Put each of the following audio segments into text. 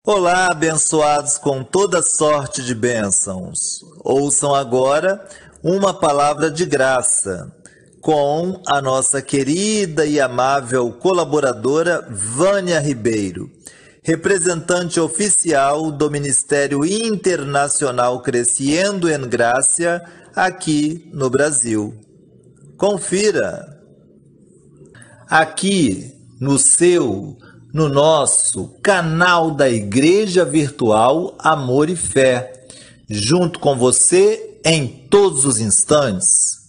Olá, abençoados com toda sorte de bênçãos. Ouçam agora uma palavra de graça com a nossa querida e amável colaboradora Vânia Ribeiro, representante oficial do Ministério Internacional Crescendo em Gracia aqui no Brasil. Confira! Aqui no nosso canal da Igreja Virtual Amor e Fé, junto com você em todos os instantes.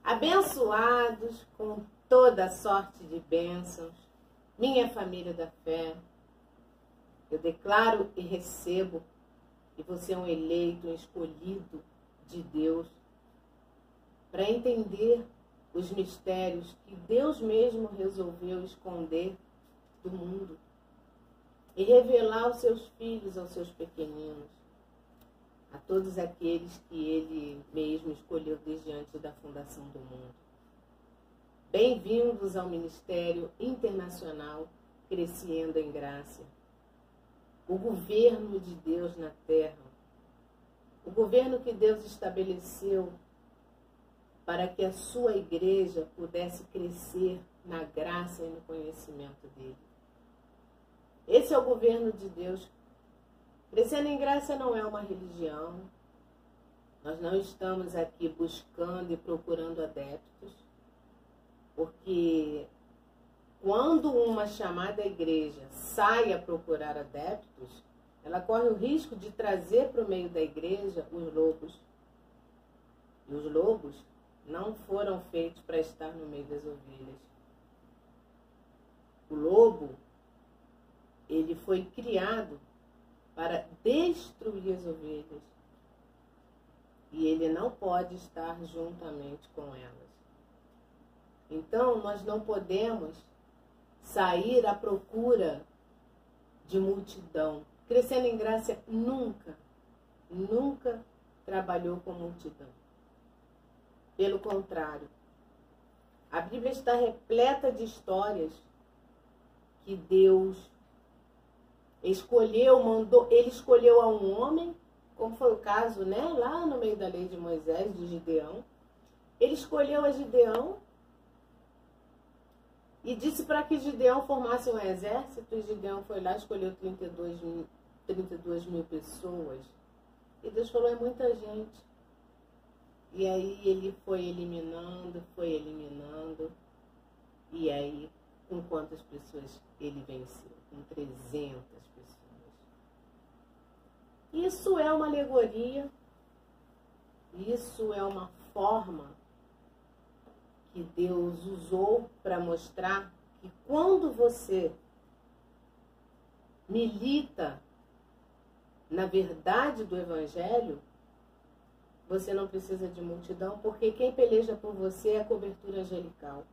Abençoados com toda sorte de bênçãos, minha família da fé, eu declaro e recebo que você é um eleito, um escolhido de Deus para entender os mistérios que Deus mesmo resolveu esconder do mundo e revelar aos seus filhos, aos seus pequeninos, a todos aqueles que Ele mesmo escolheu desde antes da fundação do mundo. Bem-vindos ao Ministério Internacional Crescendo em Graça, o governo de Deus na Terra, o governo que Deus estabeleceu para que a sua igreja pudesse crescer na graça e no conhecimento dele. Esse é o governo de Deus. Crescendo em Graça não é uma religião. Nós não estamos aqui buscando e procurando adeptos, porque quando uma chamada igreja sai a procurar adeptos, ela corre o risco de trazer para o meio da igreja os lobos. E os lobos não foram feitos para estar no meio das ovelhas. O lobo, ele foi criado para destruir as ovelhas. E ele não pode estar juntamente com elas. Então, nós não podemos sair à procura de multidão. Crescendo em Graça nunca trabalhou com multidão. Pelo contrário, a Bíblia está repleta de histórias que Deus escolheu, ele escolheu a um homem, como foi o caso, lá no meio da lei de Moisés, de Gideão. Ele escolheu a Gideão e disse para que Gideão formasse um exército, e Gideão foi lá e escolheu 32 mil pessoas. E Deus falou, é muita gente. E aí ele foi eliminando, e aí com quantas pessoas ele venceu? Com 300 pessoas. Isso é uma alegoria, isso é uma forma que Deus usou para mostrar que quando você milita na verdade do Evangelho, você não precisa de multidão, porque quem peleja por você é a cobertura angelical.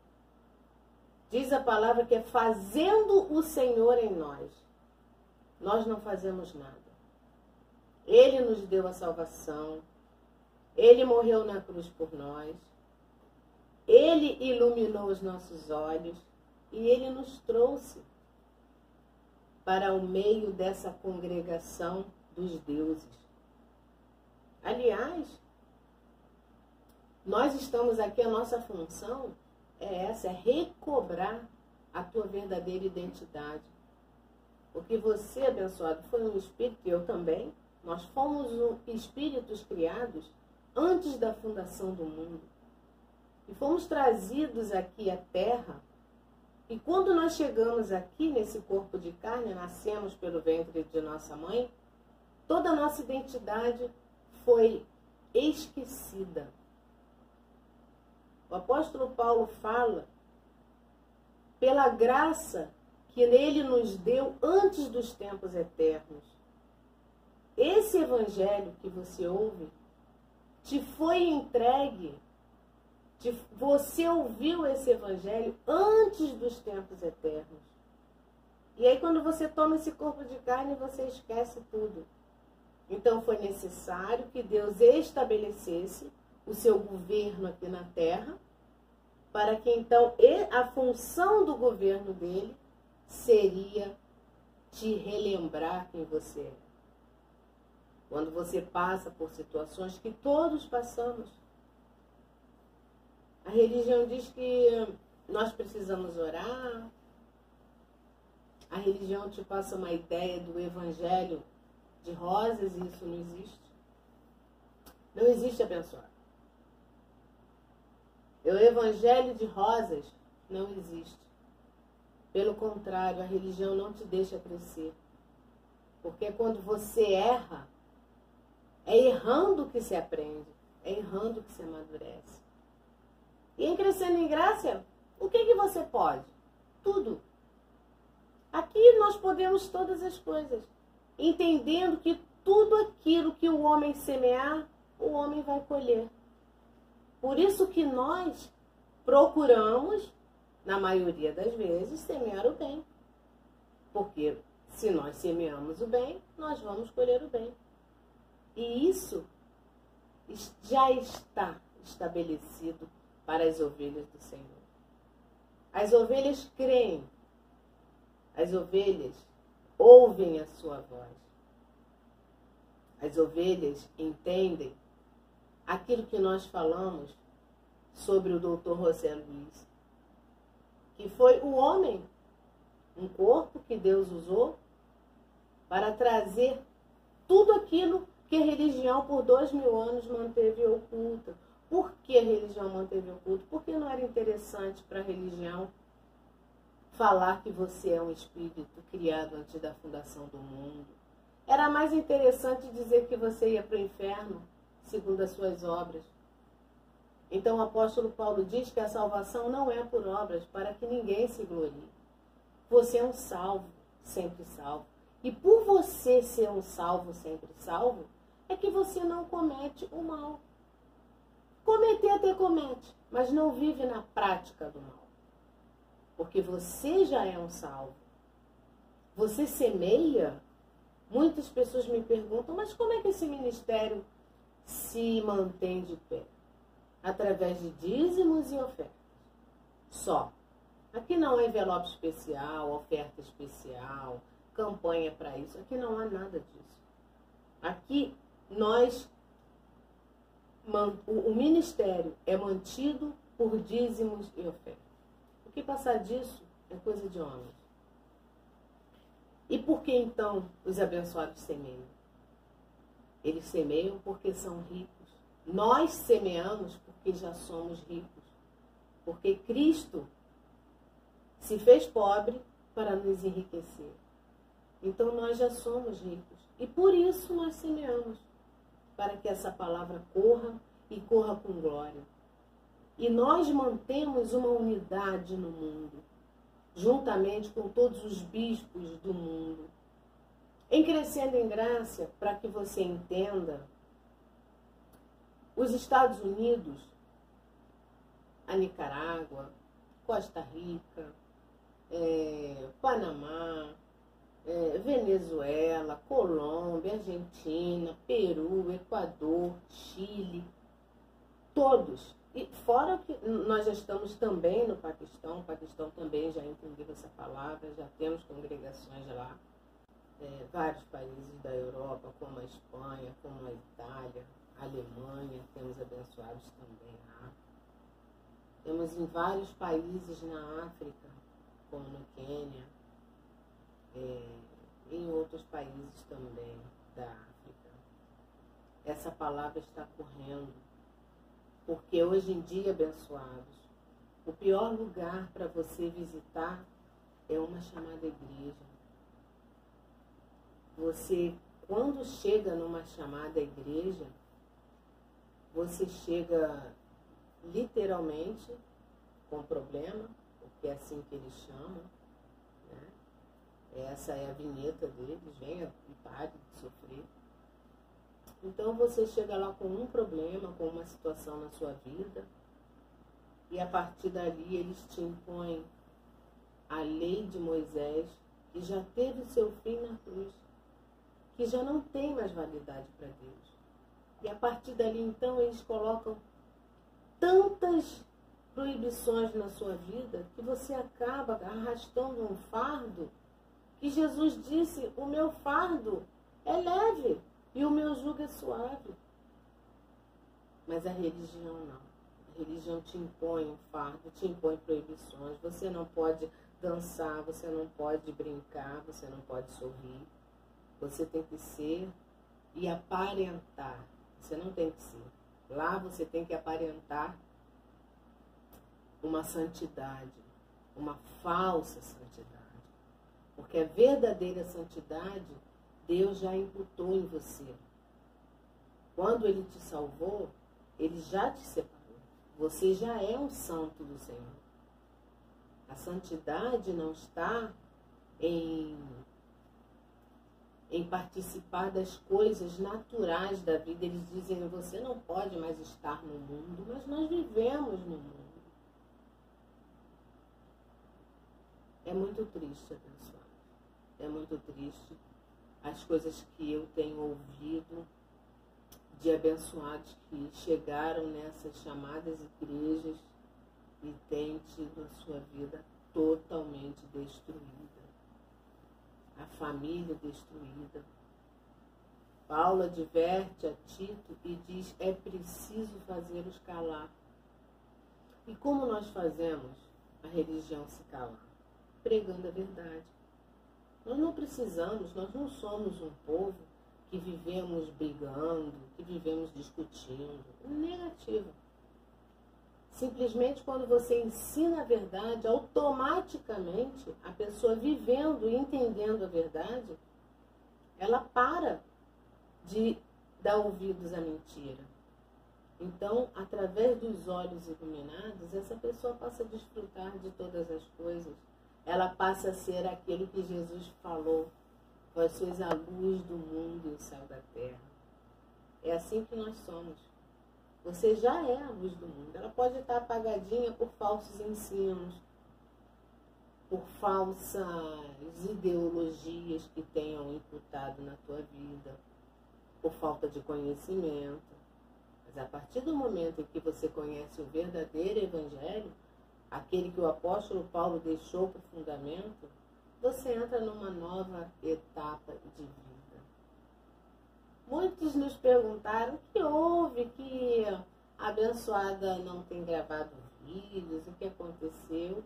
Diz a palavra que é fazendo o Senhor em nós. Nós não fazemos nada. Ele nos deu a salvação. Ele morreu na cruz por nós. Ele iluminou os nossos olhos. E Ele nos trouxe para o meio dessa congregação dos deuses. Aliás, nós estamos aqui, a nossa função é essa, é recobrar a tua verdadeira identidade. Porque você, abençoado, foi um espírito, e eu também, nós fomos espíritos criados antes da fundação do mundo. E fomos trazidos aqui à Terra, e quando nós chegamos aqui nesse corpo de carne, nascemos pelo ventre de nossa mãe, toda a nossa identidade foi esquecida. O apóstolo Paulo fala, pela graça que ele nos deu antes dos tempos eternos. Esse evangelho que você ouve te foi entregue, você ouviu esse evangelho antes dos tempos eternos. E aí quando você toma esse corpo de carne, você esquece tudo. Então foi necessário que Deus estabelecesse o seu governo aqui na terra, para que então a função do governo dele seria te relembrar quem você é. Quando você passa por situações que todos passamos. A religião diz que nós precisamos orar. A religião te passa uma ideia do evangelho de rosas e isso não existe. Não existe, abençoado. O evangelho de rosas não existe. Pelo contrário, a religião não te deixa crescer. Porque quando você erra, é errando que se aprende, é errando que se amadurece. E em crescendo em graça, o que você pode? Tudo. Aqui nós podemos todas as coisas, entendendo que tudo aquilo que o homem semear, o homem vai colher. Por isso que nós procuramos, na maioria das vezes, semear o bem. Porque se nós semeamos o bem, nós vamos colher o bem. E isso já está estabelecido para as ovelhas do Senhor. As ovelhas creem. As ovelhas ouvem a sua voz. As ovelhas entendem aquilo que nós falamos sobre o Dr. José Luiz, que foi o homem, um corpo que Deus usou para trazer tudo aquilo que a religião por 2000 anos manteve oculta. Por que a religião manteve oculto? Porque não era interessante para a religião falar que você é um espírito criado antes da fundação do mundo. Era mais interessante dizer que você ia para o inferno segundo as suas obras. Então o apóstolo Paulo diz que a salvação não é por obras, para que ninguém se glorie. Você é um salvo, sempre salvo. E por você ser um salvo, sempre salvo, é que você não comete o mal. Cometer até comete, mas não vive na prática do mal. Porque você já é um salvo. Você semeia. Muitas pessoas me perguntam, mas como é que esse ministério se mantém de pé? Através de dízimos e ofertas. Só. Aqui não há envelope especial, oferta especial, campanha para isso. Aqui não há nada disso. Aqui o ministério é mantido por dízimos e ofertas. O que passar disso é coisa de homens. E por que então os abençoados semeiam? Eles semeiam porque são ricos. Nós semeamos porque já somos ricos. Porque Cristo se fez pobre para nos enriquecer. Então nós já somos ricos. E por isso nós semeamos. Para que essa palavra corra e corra com glória. E nós mantemos uma unidade no mundo, juntamente com todos os bispos do mundo. Em Crescendo em Graça, para que você entenda, os Estados Unidos, a Nicarágua, Costa Rica, Panamá, Venezuela, Colômbia, Argentina, Peru, Equador, Chile, todos. E fora que nós já estamos também no Paquistão, o Paquistão também já entendeu essa palavra, já temos congregações lá, vários países da Europa, como a Espanha, como a Itália, a Alemanha, temos abençoados também lá. Temos em vários países na África, como no Quênia, em outros países também da África. Essa palavra está correndo, porque hoje em dia, abençoados, o pior lugar para você visitar é uma chamada igreja. Você, quando chega numa chamada igreja, você chega literalmente com problema, porque é assim que eles chamam, né? Essa é a vinheta deles, venha e pare de sofrer. Então você chega lá com um problema, com uma situação na sua vida, e a partir dali eles te impõem a lei de Moisés, e já teve o seu fim na cruz, que já não tem mais validade para Deus. E a partir dali, então, eles colocam tantas proibições na sua vida que você acaba arrastando um fardo que Jesus disse: o meu fardo é leve e o meu jugo é suave. Mas a religião não. A religião te impõe um fardo, te impõe proibições. Você não pode dançar, você não pode brincar, você não pode sorrir. Você tem que ser e aparentar. Você não tem que ser. Lá você tem que aparentar uma santidade, uma falsa santidade. Porque a verdadeira santidade, Deus já imputou em você. Quando Ele te salvou, Ele já te separou. Você já é um santo do Senhor. A santidade não está em participar das coisas naturais da vida. Eles dizem: você não pode mais estar no mundo, mas nós vivemos no mundo. É muito triste, abençoado. É muito triste as coisas que eu tenho ouvido de abençoados que chegaram nessas chamadas igrejas e têm tido a sua vida totalmente destruída. A família destruída. Paulo adverte a Tito e diz: é preciso fazê-los calar. E como nós fazemos a religião se calar? Pregando a verdade. Nós não precisamos, nós não somos um povo que vivemos brigando, que vivemos discutindo. Negativo. Simplesmente quando você ensina a verdade, automaticamente a pessoa vivendo e entendendo a verdade, ela para de dar ouvidos à mentira. Então, através dos olhos iluminados, essa pessoa passa a desfrutar de todas as coisas. Ela passa a ser aquilo que Jesus falou: vós sois a luz do mundo e o sal da terra. É assim que nós somos. Você já é a luz do mundo. Ela pode estar apagadinha por falsos ensinos, por falsas ideologias que tenham imputado na tua vida, por falta de conhecimento. Mas a partir do momento em que você conhece o verdadeiro evangelho, aquele que o apóstolo Paulo deixou para o fundamento, você entra numa nova etapa de vida. Muitos nos perguntaram o que houve, que a abençoada não tem gravado vídeos, o que aconteceu.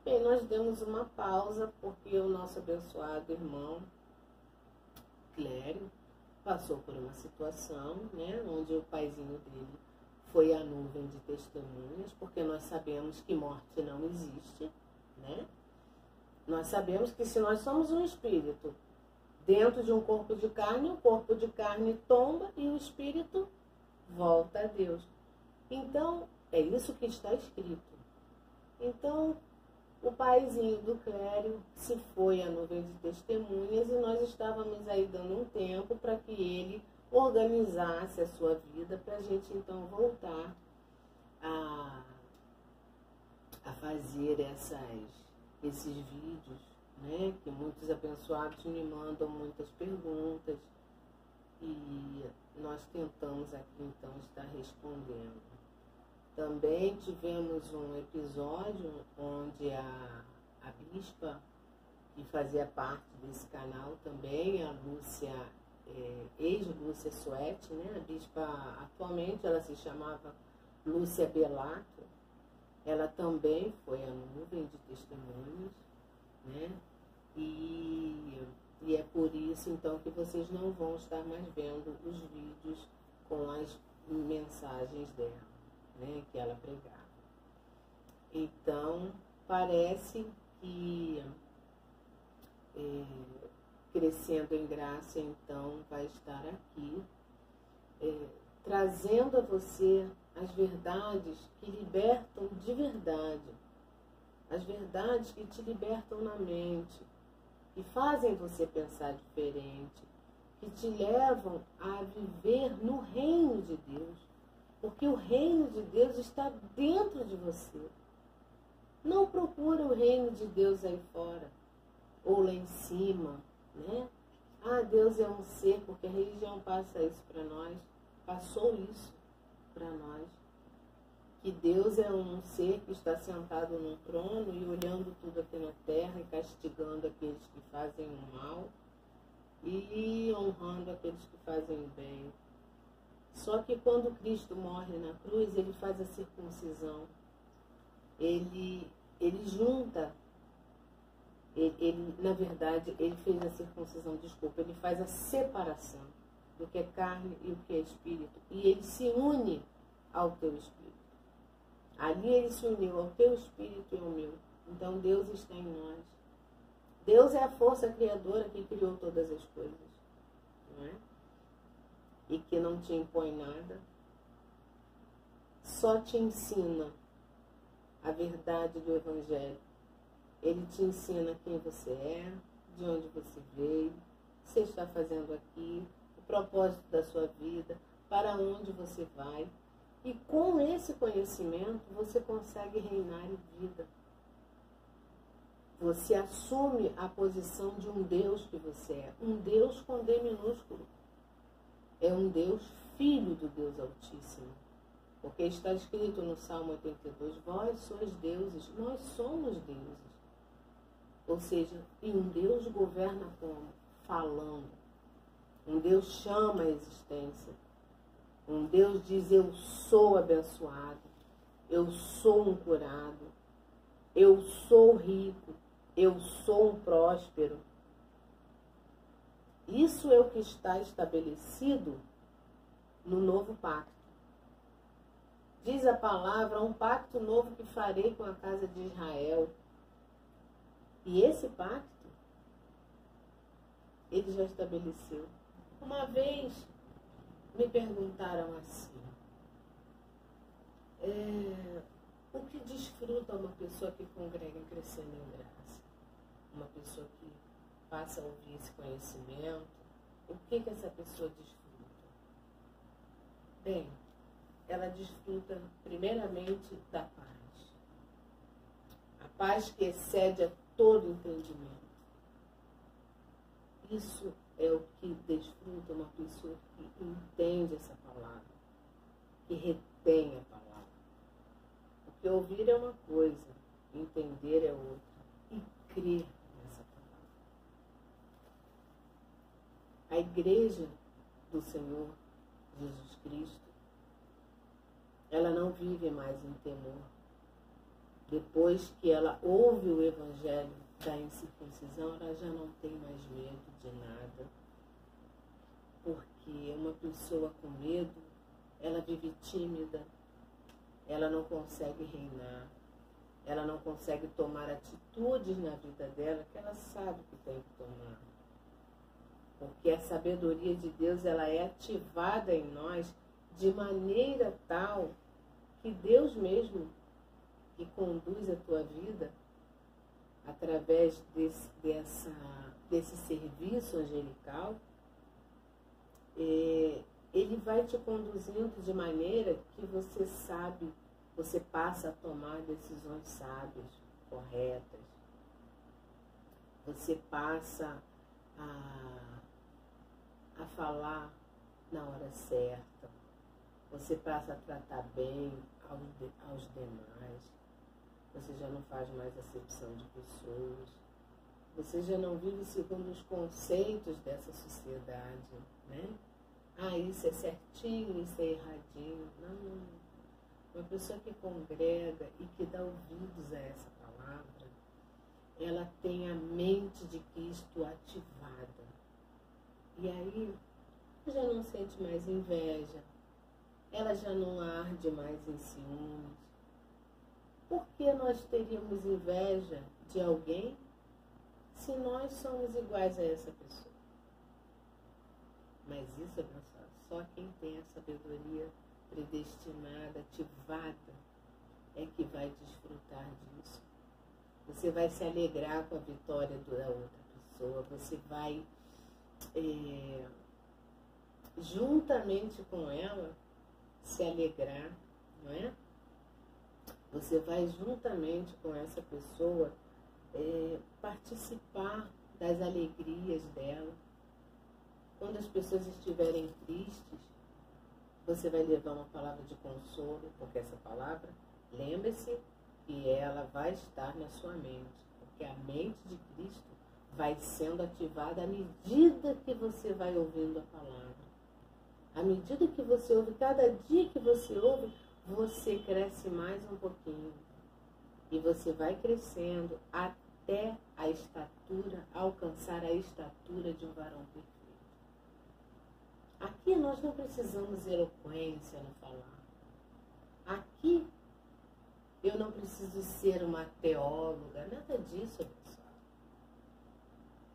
Bem, nós demos uma pausa porque o nosso abençoado irmão Clério passou por uma situação, né, onde o paizinho dele foi a nuvem de testemunhas, porque nós sabemos que morte não existe, né? Nós sabemos que se nós somos um espírito dentro de um corpo de carne, o corpo de carne tomba e o espírito volta a Deus. Então, é isso que está escrito. Então, o paizinho do Clério se foi à nuvem de testemunhas e nós estávamos aí dando um tempo para que ele organizasse a sua vida, para a gente então voltar a fazer esses vídeos, né, que muitos abençoados me mandam muitas perguntas e nós tentamos aqui então estar respondendo. Também tivemos um episódio onde a bispa, que fazia parte desse canal também, a Lúcia, ex-Lúcia Suete, né, a bispa atualmente ela se chamava Lúcia Belato, ela também foi a nuvem de testemunhas, né? E é por isso, então, que vocês não vão estar mais vendo os vídeos com as mensagens dela, né, que ela pregava. Então, parece que Crescendo em Graça, então, vai estar aqui, trazendo a você as verdades que libertam de verdade, as verdades que te libertam na mente, que fazem você pensar diferente, que te levam a viver no reino de Deus, porque o reino de Deus está dentro de você. Não procura o reino de Deus aí fora. ou lá em cima, né? Ah, Deus é um ser, porque a religião passa isso para nós, passou isso para nós, que Deus é um ser que está sentado num trono e olhando tudo aqui na terra e castigando aqueles que fazem o mal e honrando aqueles que fazem o bem. Só que quando Cristo morre na cruz, ele faz a circuncisão, ele junta, na verdade, ele fez a circuncisão, desculpa, ele faz a separação do que é carne e o que é espírito, e ele se une ao teu espírito. Ali ele se uniu ao teu espírito e ao meu. Então Deus está em nós. Deus é a força criadora que criou todas as coisas, não é? E que não te impõe nada, só te ensina a verdade do Evangelho. Ele te ensina quem você é, de onde você veio, o que você está fazendo aqui, o propósito da sua vida, para onde você vai. E com esse conhecimento você consegue reinar em vida. Você assume a posição de um Deus que você é, um Deus com D minúsculo. É um Deus filho do Deus Altíssimo. Porque está escrito no Salmo 82, vós sois deuses, nós somos deuses. Ou seja, e um Deus governa como? Falando. Um Deus chama a existência. Um Deus diz, eu sou abençoado, eu sou um curado, eu sou rico, eu sou um próspero. Isso é o que está estabelecido no novo pacto. Diz a palavra, um pacto novo que farei com a casa de Israel. E esse pacto, ele já estabeleceu. Uma vez me perguntaram assim, o que desfruta uma pessoa que congrega crescendo em graça? Uma pessoa que passa a ouvir esse conhecimento, o que essa pessoa desfruta? Bem, ela desfruta primeiramente da paz. A paz que excede a todo entendimento. Isso é o que desfruta uma pessoa que entende essa palavra, que retém a palavra. Porque ouvir é uma coisa, entender é outra, e crer nessa palavra. A igreja do Senhor Jesus Cristo, ela não vive mais em temor. Depois que ela ouve o Evangelho da incircuncisão, ela já não tem mais medo de nada. Porque uma pessoa com medo, ela vive tímida, ela não consegue reinar, ela não consegue tomar atitudes na vida dela que ela sabe que tem que tomar. Porque a sabedoria de Deus, ela é ativada em nós de maneira tal que Deus mesmo, que conduz a tua vida, através desse serviço angelical, ele vai te conduzindo de maneira que você sabe, você passa a tomar decisões sábias, corretas. Você passa a falar na hora certa. Você passa a tratar bem aos demais. Você já não faz mais acepção de pessoas. Você já não vive segundo os conceitos dessa sociedade, né? Ah, isso é certinho, isso é erradinho. Não. Uma pessoa que congrega e que dá ouvidos a essa palavra, ela tem a mente de Cristo ativada. E aí, já não sente mais inveja, ela já não arde mais em ciúmes. Por que nós teríamos inveja de alguém se nós somos iguais a essa pessoa? Mas isso, abençoado, só quem tem a sabedoria predestinada, ativada, é que vai desfrutar disso. Você vai se alegrar com a vitória da outra pessoa, você vai, juntamente com ela, se alegrar, não é? Você vai juntamente com essa pessoa participar das alegrias dela. Quando as pessoas estiverem tristes, você vai levar uma palavra de consolo, porque essa palavra, lembre-se que ela vai estar na sua mente, porque a mente de Cristo vai sendo ativada à medida que você vai ouvindo a palavra. À medida que você ouve, cada dia que você ouve, você cresce mais um pouquinho. E você vai crescendo até a estatura, alcançar a estatura de um varão perfeito. Aqui nós não precisamos eloquência no falar. Aqui eu não preciso ser uma teóloga, nada disso, pessoal.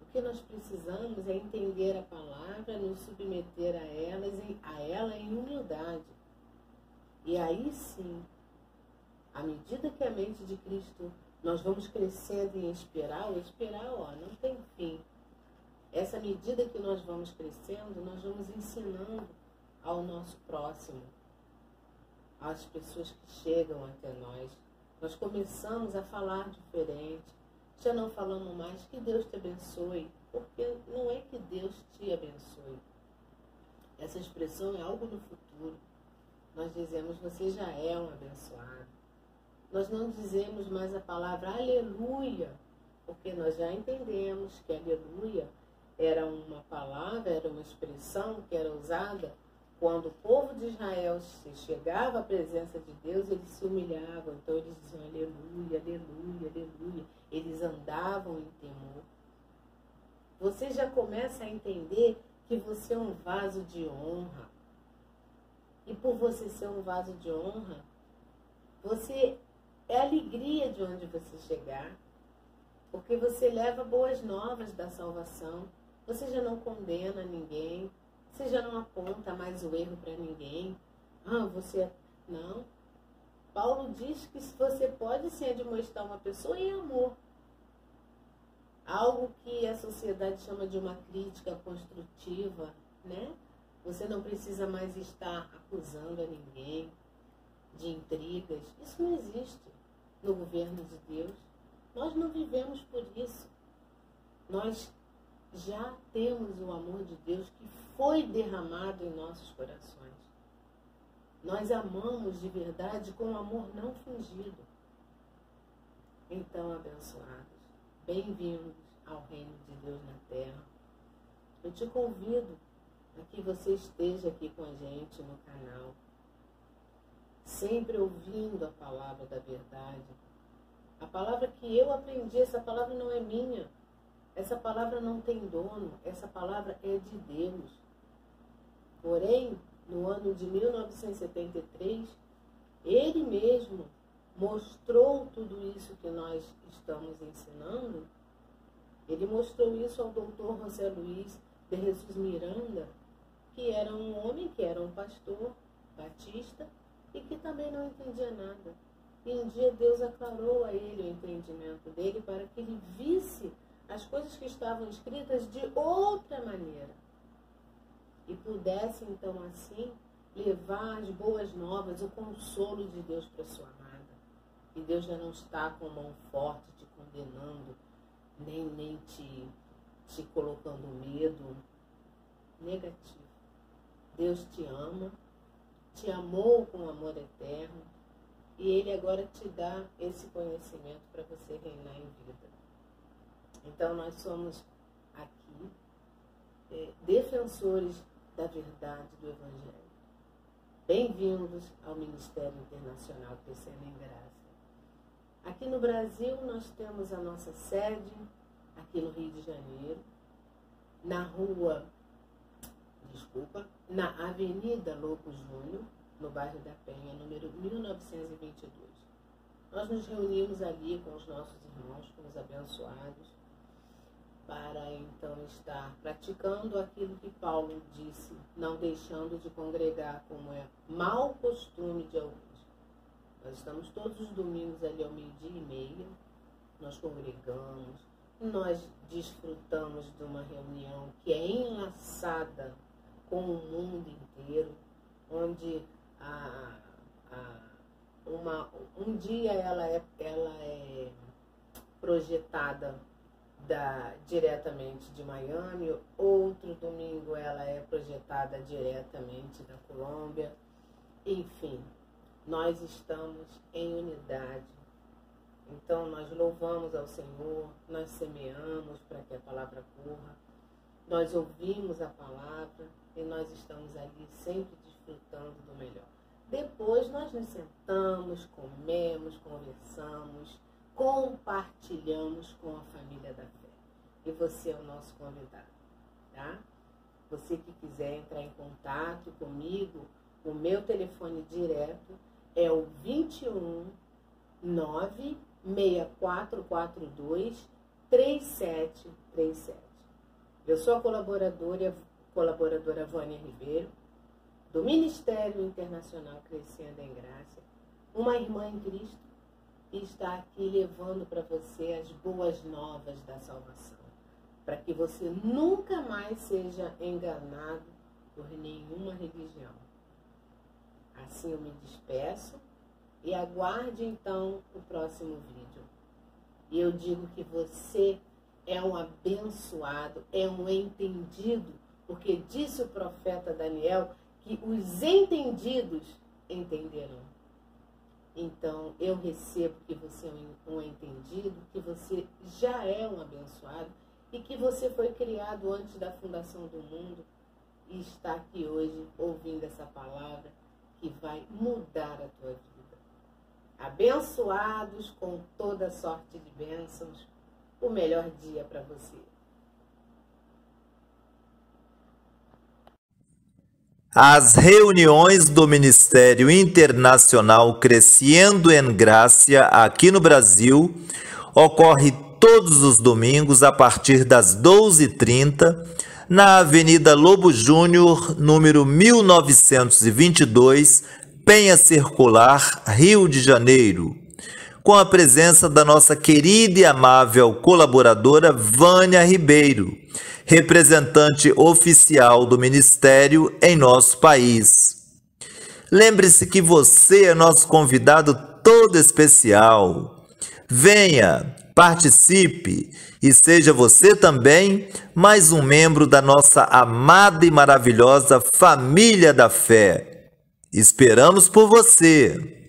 O que nós precisamos é entender a palavra, nos submeter a ela em humildade. E aí sim, à medida que a mente de Cristo, nós vamos crescendo em espiral, não tem fim. Essa medida que nós vamos crescendo, nós vamos ensinando ao nosso próximo, às pessoas que chegam até nós. Nós começamos a falar diferente, já não falamos mais que Deus te abençoe, porque não é que Deus te abençoe. Essa expressão é algo do futuro. Nós dizemos, você já é um abençoado. Nós não dizemos mais a palavra aleluia, porque nós já entendemos que aleluia era uma palavra, era uma expressão que era usada quando o povo de Israel chegava à presença de Deus, eles se humilhavam. Então eles diziam aleluia, aleluia, aleluia. Eles andavam em temor. Você já começa a entender que você é um vaso de honra. E por você ser um vaso de honra, você é a alegria de onde você chegar. Porque você leva boas novas da salvação. Você já não condena ninguém. Você já não aponta mais o erro para ninguém. Não. Paulo diz que você pode sim admoestar uma pessoa em amor. Algo que a sociedade chama de uma crítica construtiva, né? Você não precisa mais estar acusando a ninguém de intrigas. Isso não existe no governo de Deus. Nós não vivemos por isso. Nós já temos o amor de Deus que foi derramado em nossos corações. Nós amamos de verdade com um amor não fingido. Então, abençoados, bem-vindos ao reino de Deus na terra. Eu te convido a que você esteja aqui com a gente no canal, sempre ouvindo a palavra da verdade. A palavra que eu aprendi, essa palavra não é minha. Essa palavra não tem dono, essa palavra é de Deus. Porém, no ano de 1973, ele mesmo mostrou tudo isso que nós estamos ensinando. Ele mostrou isso ao doutor José Luiz de Jesus Miranda, que era um homem, que era um pastor batista e que também não entendia nada. E um dia Deus aclarou a ele o entendimento dele para que ele visse as coisas que estavam escritas de outra maneira e pudesse então assim levar as boas novas, o consolo de Deus para sua amada. E Deus já não está com mão forte te condenando, nem te colocando medo negativo. Deus te ama, te amou com amor eterno e Ele agora te dá esse conhecimento para você reinar em vida. Então nós somos aqui defensores da verdade do Evangelho. Bem-vindos ao Ministério Internacional Crescendo em Graça. Aqui no Brasil nós temos a nossa sede, aqui no Rio de Janeiro, na Avenida Louco Júnior, no bairro da Penha, número 1922. Nós nos reunimos ali com os nossos irmãos, com os abençoados, para então estar praticando aquilo que Paulo disse, não deixando de congregar, como é mau costume de alguns. Nós estamos todos os domingos ali ao 12:30, nós congregamos, nós desfrutamos de uma reunião que é enlaçada com o mundo inteiro, onde um dia ela é projetada diretamente de Miami, outro domingo ela é projetada diretamente da Colômbia. Enfim, nós estamos em unidade. Então nós louvamos ao Senhor, nós semeamos para que a palavra corra, nós ouvimos a palavra e nós estamos ali sempre desfrutando do melhor. Depois nós nos sentamos, comemos, conversamos, compartilhamos com a família da fé. E você é o nosso convidado, tá? Você que quiser entrar em contato comigo, o meu telefone direto é o 21 96442 3737. Eu sou a colaboradora Vânia Ribeiro, do Ministério Internacional Crescendo em Graça, uma irmã em Cristo, e está aqui levando para você as boas novas da salvação, para que você nunca mais seja enganado por nenhuma religião. Assim eu me despeço e aguarde então o próximo vídeo. E eu digo que você é um abençoado, é um entendido, porque disse o profeta Daniel que os entendidos entenderão. Então, eu recebo que você é um entendido, que você já é um abençoado e que você foi criado antes da fundação do mundo e está aqui hoje ouvindo essa palavra que vai mudar a tua vida. Abençoados com toda sorte de bênçãos, o melhor dia para você. As reuniões do Ministério Internacional Crescendo em Graça aqui no Brasil ocorre todos os domingos a partir das 12h30 na Avenida Lobo Júnior, número 1922, Penha Circular, Rio de Janeiro, com a presença da nossa querida e amável colaboradora Vânia Ribeiro, representante oficial do Ministério em nosso país. Lembre-se que você é nosso convidado todo especial. Venha, participe e seja você também mais um membro da nossa amada e maravilhosa família da fé. Esperamos por você!